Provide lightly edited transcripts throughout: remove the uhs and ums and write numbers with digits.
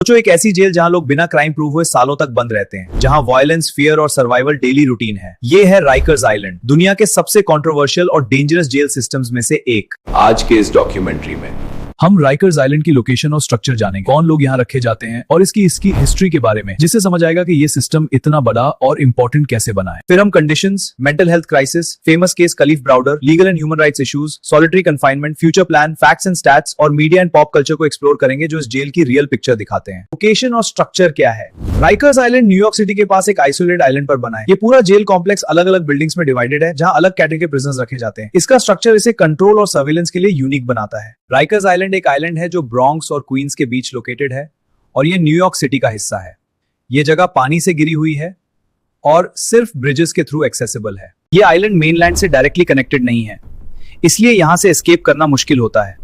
सोचो एक ऐसी जेल जहां लोग बिना क्राइम प्रूव हुए सालों तक बंद रहते हैं, जहां वायलेंस, फियर और सर्वाइवल डेली रूटीन है। ये है राइकर्स आइलैंड, दुनिया के सबसे कंट्रोवर्शियल और डेंजरस जेल सिस्टम्स में से एक। आज के इस डॉक्यूमेंट्री में हम राइकर्स आइलैंड की लोकेशन और स्ट्रक्चर जानेंगे, कौन लोग यहाँ रखे जाते हैं और इसकी हिस्ट्री के बारे में, जिससे समझ आएगा कि ये सिस्टम इतना बड़ा और इम्पोर्टेंट कैसे बना है। फिर हम conditions, mental health crisis, famous case खलीफ Browder, legal and human rights issues, solitary confinement, future plan, facts and stats और मीडिया एंड पॉप कल्चर को एक्सप्लोर करेंगे, जो इस जेल की रियल पिक्चर दिखाते हैं। लोकेशन और स्ट्रक्चर क्या है? राइकर्स आइलैंड न्यूयॉर्क सिटी के पास एक आइसोलेटेड आइलैंड पर बना है। ये पूरा जेल कॉम्प्लेक्स अलग अलग बिल्डिंग्स में डिवाइडेड है, जहां अलग कैटेगरी के प्रिजनर्स रखे जाते हैं। इसका स्ट्रक्चर इसे कंट्रोल और सर्विलेंस के लिए यूनिक बनाता है। राइकर्स आइलैंड एक आइलैंड है जो ब्रॉन्क्स और क्वींस के बीच लोकेटेड है और ये न्यूयॉर्क सिटी का हिस्सा है। ये जगह पानी से घिरी हुई है और सिर्फ ब्रिजेस के थ्रू एक्सेसिबल है। ये आइलैंड मेनलैंड से डायरेक्टली कनेक्टेड नहीं है, इसलिए यहां से एस्केप करना मुश्किल होता है।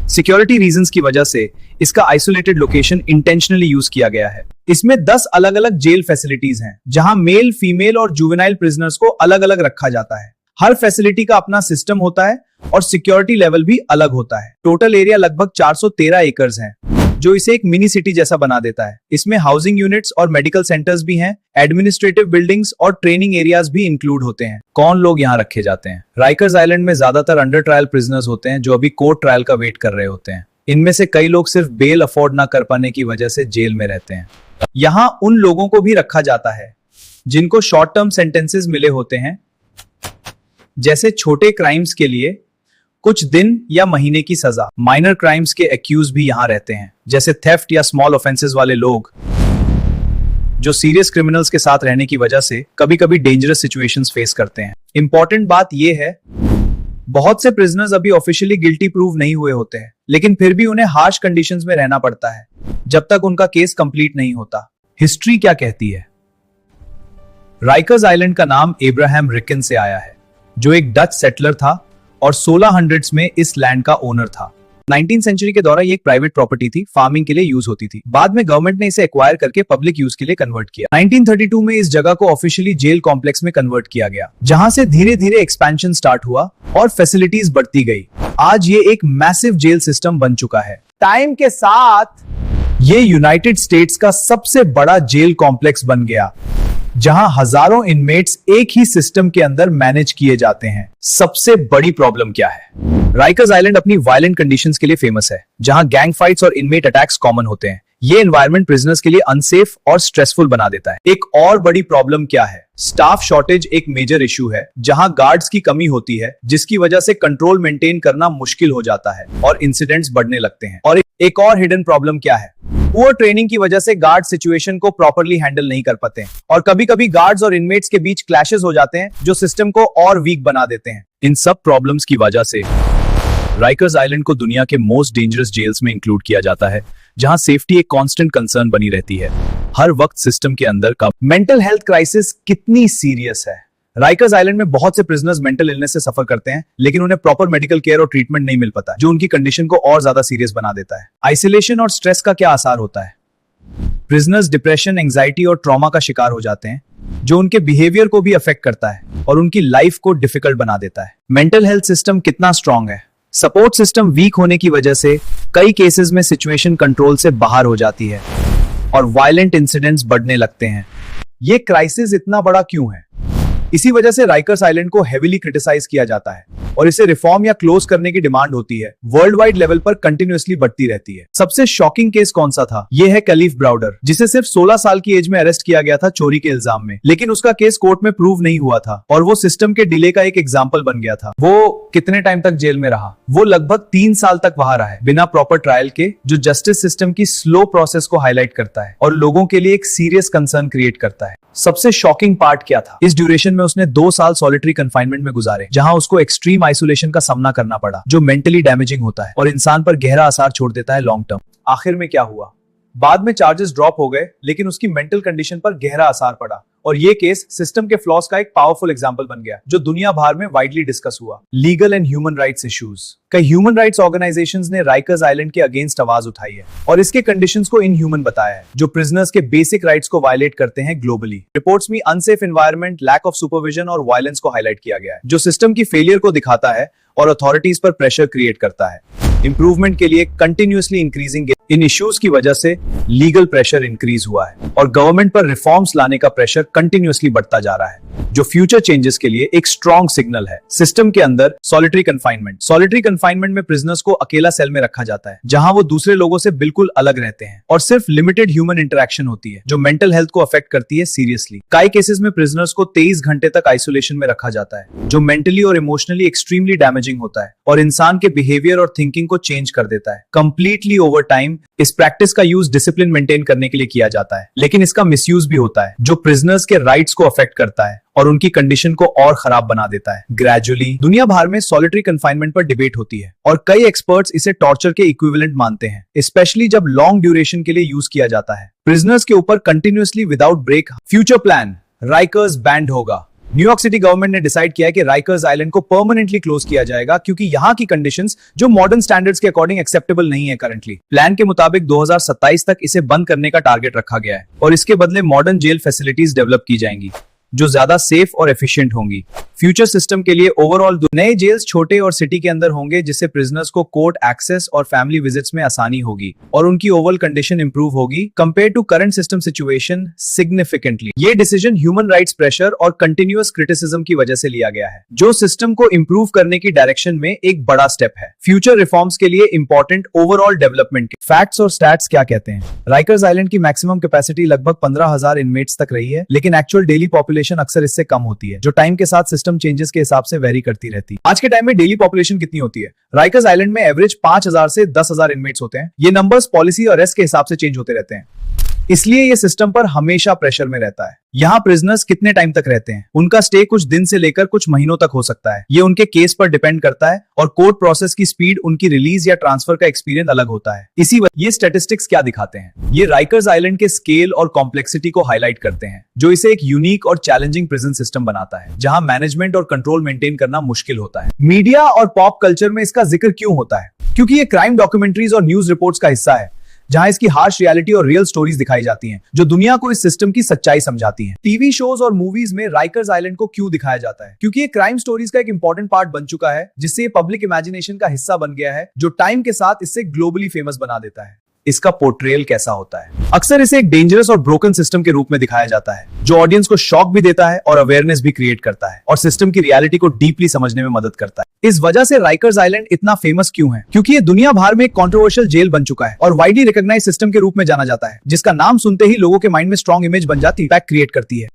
सिक्योरिटी रीजंस की वजह से इसका आइसोलेटेड लोकेशन इंटेंशनली यूज किया गया है। इसमें 10 अलग अलग जेल फैसिलिटीज हैं, जहां मेल, फीमेल और जुवेनाइल प्रिजनर्स को अलग अलग रखा जाता है। हर फैसिलिटी का अपना सिस्टम होता है और सिक्योरिटी लेवल भी अलग होता है। टोटल एरिया लगभग 413 एकर्स है, जो इसे एक मिनी सिटी जैसा बना देता है। इसमें हाउसिंग यूनिट्स और मेडिकल सेंटर्स भी हैं, एडमिनिस्ट्रेटिव बिल्डिंग्स और ट्रेनिंग एरियाज भी इंक्लूड होते हैं। कौन लोग यहाँ रखे जाते हैं? राइकर्स आइलैंड में ज्यादातर अंडर ट्रायल प्रिजनर्स होते हैं, जो अभी कोर्ट ट्रायल का वेट कर रहे होते हैं। इनमें से कई लोग सिर्फ बेल अफोर्ड ना कर पाने की वजह से जेल में रहते हैं। यहाँ उन लोगों को भी रखा जाता है जिनको शॉर्ट टर्म सेंटेंसेस मिले होते हैं, जैसे छोटे क्राइम्स के लिए कुछ दिन या महीने की सजा। माइनर क्राइम्स के एक्यूज भी यहां रहते हैं, जैसे थेफ्ट या स्मॉल ऑफेंसेस वाले लोग, जो सीरियस क्रिमिनल्स के साथ रहने की वजह से कभी कभी डेंजरस सिचुएशंस फेस करते हैं। इंपॉर्टेंट बात यह है, बहुत से प्रिजनर्स अभी ऑफिशियली गिल्टी प्रूव नहीं हुए होते हैं, लेकिन फिर भी उन्हें हार्श कंडीशंस में रहना पड़ता है जब तक उनका केस कंप्लीट नहीं होता। हिस्ट्री क्या कहती है? राइकर्स आइलैंड का नाम एब्राहम रिकन से आया है, जो एक डच सेटलर था और 1600s में इस लैंड का ओनर था। 19th सेंचुरी के दौरान ये एक प्राइवेट प्रॉपर्टी थी, फार्मिंग के लिए यूज होती थी। बाद में गवर्नमेंट ने इसे एक्वायर करके पब्लिक यूज के लिए कन्वर्ट किया। 1932 में इस जगह को ऑफिशियली जेल कॉम्प्लेक्स में कन्वर्ट किया गया, जहां से धीरे धीरे एक्सपेंशन स्टार्ट हुआ और फैसिलिटीज बढ़ती गई। आज ये एक मैसिव जेल सिस्टम बन चुका है। टाइम के साथ ये यूनाइटेड स्टेट्स का सबसे बड़ा जेल कॉम्प्लेक्स बन गया, जहां हजारों इनमेट्स एक ही सिस्टम के अंदर मैनेज किए जाते हैं। सबसे बड़ी प्रॉब्लम क्या है? राइकर्स आइलैंड अपनी वायलेंट कंडीशंस के लिए फेमस है, जहां गैंग फाइट्स और इनमेट अटैक्स कॉमन होते हैं। ये एनवायरनमेंट प्रिजनर्स के लिए अनसेफ और स्ट्रेसफुल बना देता है। एक और बड़ी प्रॉब्लम क्या है? स्टाफ शॉर्टेज एक मेजर इशू है, जहां गार्ड्स की कमी होती है, जिसकी वजह से कंट्रोल मेंटेन करना मुश्किल हो जाता है और इंसिडेंट्स बढ़ने लगते हैं। और एक और हिडन प्रॉब्लम क्या है? पुअर ट्रेनिंग की वजह से गार्ड सिचुएशन को प्रॉपर्ली हैंडल नहीं कर पाते और कभी कभी गार्ड्स और इनमेट्स के बीच क्लैशेस हो जाते हैं, जो सिस्टम को और वीक बना देते हैं। इन सब प्रॉब्लम्स की वजह से राइकर्स आइलैंड को दुनिया के मोस्ट डेंजरस जेल्स में इंक्लूड किया जाता है, जहां सेफ्टी एक कांस्टेंट कंसर्न बनी रहती है। हर वक्त सिस्टम के अंदर का मेंटल हेल्थ क्राइसिस कितनी सीरियस है? राइकर्स आइलैंड में बहुत से प्रिजनर्स मेंटल इलनेस से सफर करते हैं, लेकिन उन्हें प्रॉपर मेडिकल केयर और ट्रीटमेंट नहीं मिल पाता, जो उनकी कंडीशन को और ज्यादा सीरियस बना देता है। आइसोलेशन और स्ट्रेस का क्या असर होता है? प्रिजनर्स डिप्रेशन, एंजाइटी और ट्रॉमा का शिकार हो जाते हैं, जो उनके बिहेवियर को भी अफेक्ट करता है और उनकी लाइफ को डिफिकल्ट बना देता है। मेंटल हेल्थ सिस्टम कितना स्ट्रांग है? सपोर्ट सिस्टम वीक होने की वजह से कई केसेस में सिचुएशन कंट्रोल से बाहर हो जाती है और वायलेंट इंसिडेंट्स बढ़ने लगते हैं। ये क्राइसिस इतना बड़ा क्यों है? इसी वजह से राइकर्स आइलैंड को हेवीली क्रिटिसाइज किया जाता है और इसे रिफॉर्म या क्लोज करने की डिमांड होती है। वर्ल्ड वाइड लेवल पर कंटिन्यूअसली बढ़ती रहती है। सबसे शॉकिंग केस कौन सा था? यह है खलीफ ब्राउडर, जिसे सिर्फ 16 साल की एज में अरेस्ट किया गया था चोरी के इल्जाम में, लेकिन उसका केस कोर्ट में प्रूव नहीं हुआ था और वो सिस्टम के डिले का एक एग्जाम्पल बन गया था। वो कितने टाइम तक जेल में रहा? वो लगभग 3 साल तक वहां रहा है, बिना प्रॉपर ट्रायल के, जो जस्टिस सिस्टम की स्लो प्रोसेस को हाईलाइट करता है और लोगों के लिए एक सीरियस कंसर्न क्रिएट करता है। सबसे शॉकिंग पार्ट क्या था? इस ड्यूरेशन में उसने 2 साल सॉलिटरी कन्फाइनमेंट में गुजारे, जहां उसको एक्सट्रीम आइसोलेशन का सामना करना पड़ा, जो मेंटली डैमेजिंग होता है और इंसान पर गहरा असर छोड़ देता है लॉन्ग टर्म। आखिर में क्या हुआ? बाद में चार्जेस ड्रॉप हो गए, लेकिन उसकी मेंटल कंडीशन पर गहरा असर पड़ा और ये केस सिस्टम के फ्लॉज का एक पावरफुल एग्जांपल बन गया, जो दुनिया भर में वाइडली डिस्कस हुआ। Legal and human rights issues. कई ह्यूमन राइट्स ऑर्गेनाइजेशंस ने राइकर्स आइलैंड के अगेंस्ट आवाज उठाई है और इसके कंडीशंस को इनह्यूमन बताया है, जो प्रिजनर्स के बेसिक राइट्स को वायलेट करते हैं ग्लोबली। रिपोर्ट्स में unsafe environment, lack of supervision और वायलेंस को हाईलाइट किया गया है, जो सिस्टम की फेलियर को दिखाता है और अथॉरिटीज पर प्रेशर क्रिएट करता है। इंप्रूवमेंट के लिए कंटिन्यूअसली इंक्रीजिंग इन इश्यूज की वजह से लीगल प्रेशर इंक्रीज हुआ है और गवर्नमेंट पर रिफॉर्म्स लाने का प्रेशर कंटिन्यूअसली बढ़ता जा रहा है, जो फ्यूचर चेंजेस के लिए एक स्ट्रॉन्ग सिग्नल है। सिस्टम के अंदर सॉलिटरी कंफाइनमेंट में प्रिजनर्स को अकेला सेल में रखा जाता है, जहां वो दूसरे लोगों से बिल्कुल अलग रहते हैं और सिर्फ लिमिटेड ह्यूमन इंटरेक्शन होती है, जो मेंटल हेल्थ को अफेक्ट करती है सीरियसली। कई केसेस में प्रिजनर्स को 23 घंटे तक आइसोलेशन में रखा जाता है, जो मेंटली और इमोशनली एक्सट्रीमली डैमेजिंग होता है और इंसान के बिहेवियर और थिंकिंग को चेंज कर देता है कंप्लीटली ओवर टाइम। इस प्रैक्टिस का यूज डिसिप्लिन मेंटेन करने के लिए किया जाता है, लेकिन इसका मिसयूज भी होता है, जो प्रिजनर्स के राइट्स को अफेक्ट करता है और उनकी कंडीशन को और खराब बना देता है। ग्रेजुअली दुनिया भर में सॉलिटरी कंफाइनमेंट पर डिबेट होती है और कई एक्सपर्ट्स इसे टॉर्चर के इक्विवेलेंट मानते हैं, स्पेशली जब लॉन्ग ड्यूरेशन के लिए यूज किया जाता है। प्रिजनर्स के ऊपर continuously without break. Future plan, Rikers बैंड होगा। न्यूयॉर्क सिटी गवर्नमेंट ने डिसाइड किया है कि राइकर्स आइलैंड को परमानेंटली क्लोज किया जाएगा, क्योंकि यहाँ की कंडीशंस जो मॉडर्न स्टैंडर्ड्स के अकॉर्डिंग एक्सेप्टेबल नहीं है करंटली। प्लान के मुताबिक 2027 तक इसे बंद करने का टारगेट रखा गया है और इसके बदले मॉडर्न जेल फैसिलिटीज डेवलप की जाएंगी, जो ज्यादा सेफ और एफिशिएंट होंगी। फ्यूचर सिस्टम के लिए ओवरऑल नए जेल्स छोटे और सिटी के अंदर होंगे, जिससे प्रिजनर्स को कोर्ट एक्सेस और फैमिली विजिट्स में आसानी होगी और उनकी ओवरऑल कंडीशन इंप्रूव होगी compare to current system situation significantly. ये डिसीजन ह्यूमन राइट्स प्रेशर और कंटिन्यूअस क्रिटिसिज्म की वजह से लिया गया है, जो सिस्टम को इंप्रूव करने की डायरेक्शन में एक बड़ा स्टेप है। फ्यूचर रिफॉर्म्स के लिए इंपॉर्टेंट ओवरऑल डेवलपमेंट के फैक्ट्स और स्टैट्स क्या कहते हैं। राइकर्स आइलैंड की मैक्सिमम कैपेसिटी लगभग 15,000 इनमेट्स तक रही है, लेकिन एक्चुअल डेली पॉपुलेशन अक्सर इससे कम होती है, जो टाइम के साथ सिस्टम चेंजेस के हिसाब से वेरी करती रहती है। आज के टाइम में डेली पॉपुलेशन कितनी होती है? राइकर्स आइलैंड में एवरेज 5,000 से 10,000 इनमेट्स होते हैं। ये नंबर्स पॉलिसी और रेस्ट के हिसाब से चेंज होते रहते हैं, इसलिए ये सिस्टम पर हमेशा प्रेशर में रहता है। यहाँ प्रिजनर्स कितने टाइम तक रहते हैं, उनका स्टे कुछ दिन से लेकर कुछ महीनों तक हो सकता है। ये उनके केस पर डिपेंड करता है और कोर्ट प्रोसेस की स्पीड, उनकी रिलीज या ट्रांसफर का एक्सपीरियंस अलग होता है। इसी वजह ये स्टैटिस्टिक्स क्या दिखाते हैं? ये राइकर्स आइलैंड के स्केल और कॉम्प्लेक्सिटी को हाईलाइट करते हैं, जो इसे एक यूनिक और चैलेंजिंग प्रिजन सिस्टम बनाता है, जहां मैनेजमेंट और कंट्रोल मेंटेन करना मुश्किल होता है। मीडिया और पॉप कल्चर में इसका जिक्र क्यों होता है? क्योंकि ये क्राइम डॉक्यूमेंट्रीज और न्यूज रिपोर्ट्स का हिस्सा है, जहां इसकी हार्श रियलिटी और रियल स्टोरीज दिखाई जाती हैं, जो दुनिया को इस सिस्टम की सच्चाई समझाती हैं। टीवी शोज और मूवीज में राइकर्स आइलैंड को क्यों दिखाया जाता है? क्योंकि ये क्राइम स्टोरीज का एक इंपॉर्टेंट पार्ट बन चुका है, जिससे ये पब्लिक इमेजिनेशन का हिस्सा बन गया है, जो टाइम के साथ इसे ग्लोबली फेमस बना देता है। इसका पोर्ट्रेयल कैसा होता है? अक्सर इसे एक डेंजरस और ब्रोकन सिस्टम के रूप में दिखाया जाता है, जो ऑडियंस को शॉक भी देता है और अवेयरनेस भी क्रिएट करता है और सिस्टम की रियलिटी को डीपली समझने में मदद करता है। इस वजह से राइकर्स आइलैंड इतना फेमस क्यों है? क्योंकि ये दुनिया भर में एक कंट्रोवर्शियल जेल बन चुका है और वाइडली रिकॉग्नाइज्ड सिस्टम के रूप में जाना जाता है, जिसका नाम सुनते ही लोगों के माइंड में स्ट्रॉन्ग इमेज बन जाती है, इम्पैक्ट क्रिएट करती है।